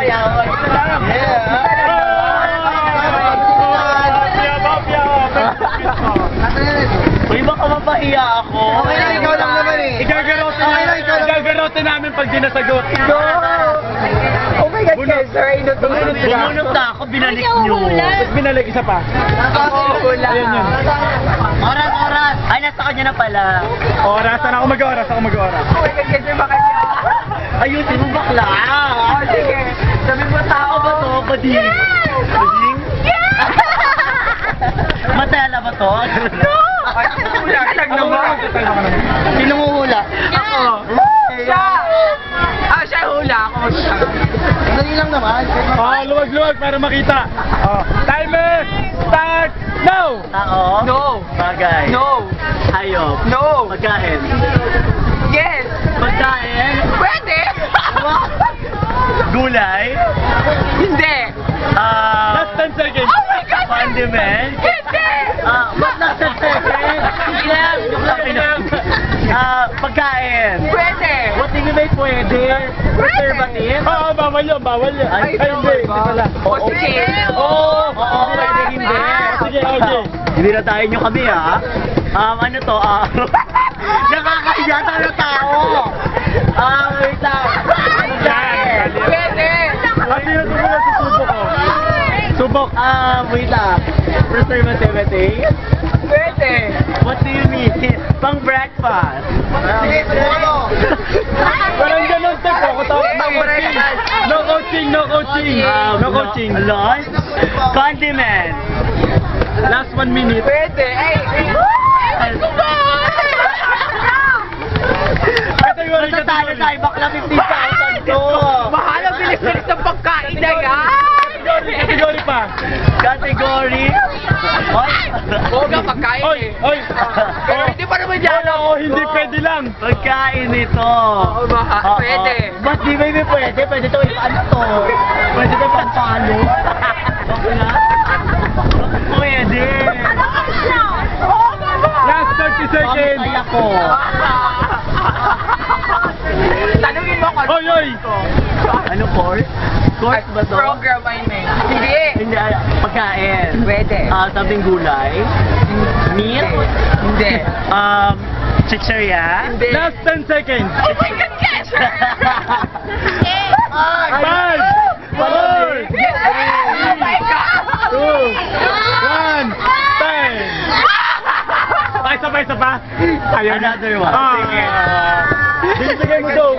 yaman. Uy, baka mapahiya ako. Okay lang, ikaw lang naman eh. Igagarotin namin pag di nasagot. No! Oh my God, sir, inutunan nila. Bumunok na ako, binalik nyo. Binalik isa pa. Hula. Ayan yun. Oras. Ay, nasa kanya na pala. Oras, ako mag-oras. Oh my God, sir, baka niya. Ayusin mo bakla. Oh, sige. Sabi mo tao ba to? Bading. Bading? Matala ba to? No! Ay, hula. Siyag naman. Sino mo hula? Ako. Siya! Siya hula. Ako siya. Dali lang naman. Luwag-luwag para makita. Timer! Start! Now! Tao? No! Bagay? No! Hayop? No! Pagkain? Yes! Pagkain? Pwede! Gulay? Hindi! Last 10 seconds. Oh my God! Condiment? Hindi! Ba't nasa second? Pagkain? Pwede! What do you mean pwede? Preservative? Oo, bawal yun. Ay, hindi pala. O sige! Oo, pwede hindi. Sige, okay. Hindi na tayo nyo kami ano to? Nakakahiya tayo na tao. Wait lang. Pagkain. Pwede! Kasi yung susubok ko. Subok. Wait lang. Preservative? Pwede! What do you mean? Pang breakfast. Sige, ano? Parang ganun tek ko. No coaching. No coaching. Lunch? Condiment. Last 1 minute. Pwede! Ay! Basta tayo tayo, bakla 15,000 to. Mahal ang bilis-bilis ng pagkain na yan! Category pa. Category? Boga, pagkain Oy! Pero hindi pa naman yan. Hindi pwede lang. Pagkain ito. Oo, pwede. Ba't di ba yung pwede? Pwede ito ano to? Pwede ito pang palo? Bakla? Pwede. Last 30 seconds. Pamitay ako. Tanungin mo ako. Oy! Ano course? Course ba to? Program, I mean. Hindi. Hindi, pagkain. Pwede. Sabing gulay. Meat. Hindi. Chicheria. Hindi. Last 10 seconds. Oh my God, yes! 5, 4, Oh my God! 2, 1, 10. Isa pa. Ayaw na. Another one. Sige. Sige mo daw.